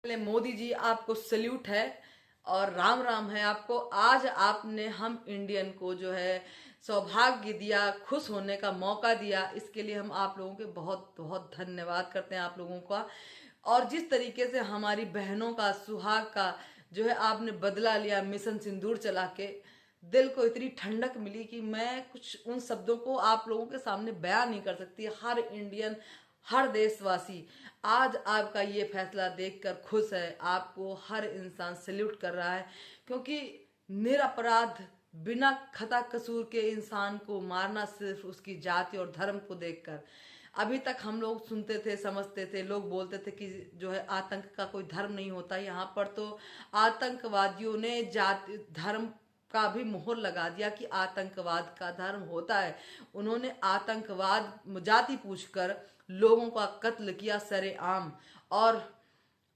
पहले मोदी जी आपको सल्यूट है और राम राम है आपको। आज आपने हम इंडियन को जो है सौभाग्य दिया, खुश होने का मौका दिया, इसके लिए हम आप लोगों के बहुत बहुत धन्यवाद करते हैं आप लोगों का। और जिस तरीके से हमारी बहनों का सुहाग का जो है आपने बदला लिया मिशन सिंदूर चला के, दिल को इतनी ठंडक मिली कि मैं कुछ उन शब्दों को आप लोगों के सामने बयान नहीं कर सकती। हर इंडियन, हर देशवासी आज आपका ये फैसला देखकर खुश है। आपको हर इंसान सल्यूट कर रहा है, क्योंकि निरपराध बिना खता कसूर के इंसान को मारना सिर्फ उसकी जाति और धर्म को देखकर। अभी तक हम लोग सुनते थे, समझते थे, लोग बोलते थे कि जो है आतंक का कोई धर्म नहीं होता। यहाँ पर तो आतंकवादियों ने जाति धर्म का भी मोहर लगा दिया कि आतंकवाद का धर्म होता है। उन्होंने आतंकवाद जाति पूछकर लोगों का कत्ल किया सरेआम। और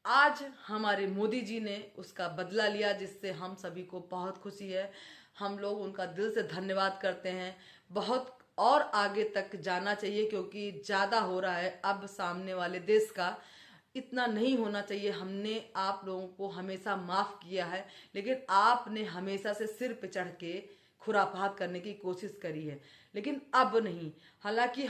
आज हमारे मोदी जी ने उसका बदला लिया, जिससे हम सभी को बहुत खुशी है। हम लोग उनका दिल से धन्यवाद करते हैं। बहुत और आगे तक जाना चाहिए, क्योंकि ज़्यादा हो रहा है अब सामने वाले देश का। इतना नहीं होना चाहिए। हमने आप लोगों को हमेशा माफ़ किया है, लेकिन आपने हमेशा से सिर पे चढ़ के खुरापात करने की कोशिश करी है, लेकिन अब नहीं। हालांकि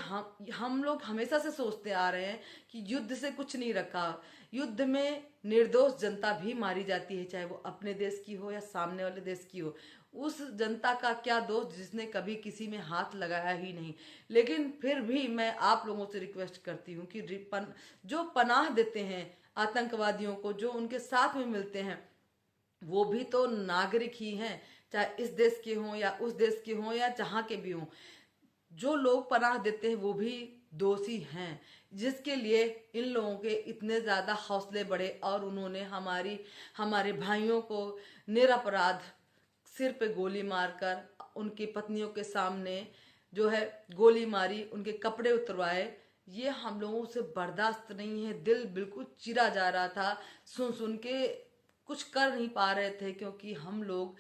हम लोग हमेशा से सोचते आ रहे हैं कि युद्ध से कुछ नहीं रखा। युद्ध में निर्दोष जनता भी मारी जाती है, चाहे वो अपने देश की हो या सामने वाले देश की हो। उस जनता का क्या दोष जिसने कभी किसी में हाथ लगाया ही नहीं। लेकिन फिर भी मैं आप लोगों से रिक्वेस्ट करती हूँ कि जो पनाह देते हैं आतंकवादियों को, जो उनके साथ में मिलते हैं, वो भी तो नागरिक ही हैं, चाहे इस देश के हों या उस देश के हों या जहाँ के भी हों। जो लोग पनाह देते हैं वो भी दोषी हैं, जिसके लिए इन लोगों के इतने ज़्यादा हौसले बढ़े और उन्होंने हमारे भाइयों को निरपराध सिर पे गोली मारकर उनकी पत्नियों के सामने जो है गोली मारी, उनके कपड़े उतरवाए। ये हम लोगों से बर्दाश्त नहीं है। दिल बिल्कुल चिरा जा रहा था, सुन सुन के कुछ कर नहीं पा रहे थे, क्योंकि हम लोग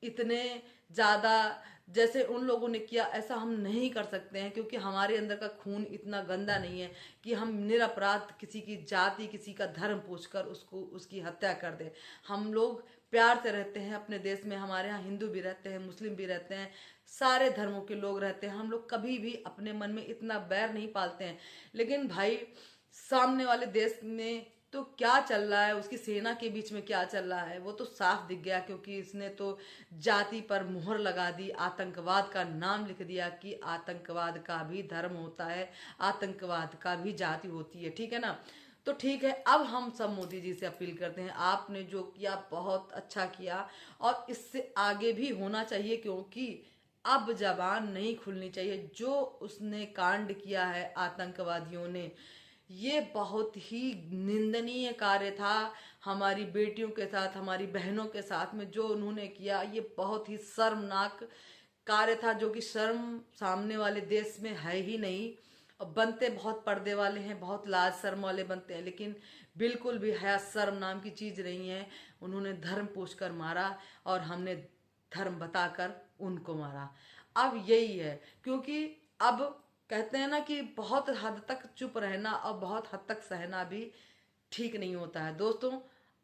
इतने ज़्यादा जैसे उन लोगों ने किया ऐसा हम नहीं कर सकते हैं, क्योंकि हमारे अंदर का खून इतना गंदा नहीं है कि हम निरपराध किसी की जाति, किसी का धर्म पूछकर उसको उसकी हत्या कर दें। हम लोग प्यार से रहते हैं अपने देश में। हमारे यहाँ हिंदू भी रहते हैं, मुस्लिम भी रहते हैं, सारे धर्मों के लोग रहते हैं। हम लोग कभी भी अपने मन में इतना बैर नहीं पालते हैं। लेकिन भाई, सामने वाले देश में तो क्या चल रहा है, उसकी सेना के बीच में क्या चल रहा है, वो तो साफ दिख गया। क्योंकि इसने तो जाति पर मुहर लगा दी, आतंकवाद का नाम लिख दिया कि आतंकवाद का भी धर्म होता है, आतंकवाद का भी जाति होती है। ठीक है ना? तो ठीक है, अब हम सब मोदी जी से अपील करते हैं, आपने जो किया बहुत अच्छा किया और इससे आगे भी होना चाहिए, क्योंकि अब जबान नहीं खुलनी चाहिए। जो उसने कांड किया है आतंकवादियों ने, ये बहुत ही निंदनीय कार्य था। हमारी बेटियों के साथ, हमारी बहनों के साथ में जो उन्होंने किया, ये बहुत ही शर्मनाक कार्य था, जो कि शर्म सामने वाले देश में है ही नहीं। और बनते बहुत पर्दे वाले हैं, बहुत लाज शर्म वाले बनते हैं, लेकिन बिल्कुल भी हया शर्म नाम की चीज़ नहीं है। उन्होंने धर्म पूछ कर मारा और हमने धर्म बताकर उनको मारा। अब यही है, क्योंकि अब कहते हैं ना कि बहुत हद तक चुप रहना और बहुत हद तक सहना भी ठीक नहीं होता है। दोस्तों,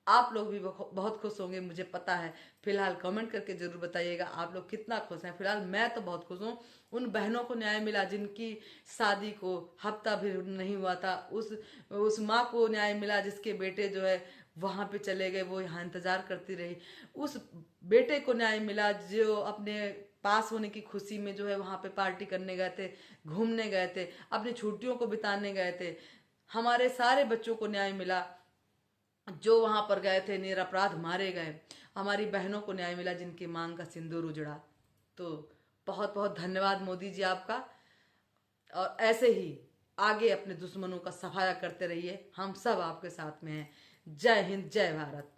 आप लोग भी बहुत खुश होंगे, मुझे पता है। फिलहाल कमेंट करके जरूर बताइएगा आप लोग कितना खुश हैं। फिलहाल मैं तो बहुत खुश हूँ। उन बहनों को न्याय मिला जिनकी शादी को हफ्ता भी नहीं हुआ था। उस माँ को न्याय मिला जिसके बेटे जो है वहाँ पे चले गए, वो यहाँ इंतजार करती रही। उस बेटे को न्याय मिला जो अपने पास होने की खुशी में जो है वहाँ पे पार्टी करने गए थे, घूमने गए थे, अपनी छुट्टियों को बिताने गए थे। हमारे सारे बच्चों को न्याय मिला जो वहां पर गए थे, निरपराध मारे गए। हमारी बहनों को न्याय मिला जिनकी मांग का सिंदूर उजड़ा। तो बहुत बहुत धन्यवाद मोदी जी आपका। और ऐसे ही आगे अपने दुश्मनों का सफाया करते रहिए, हम सब आपके साथ में हैं। जय हिंद, जय भारत।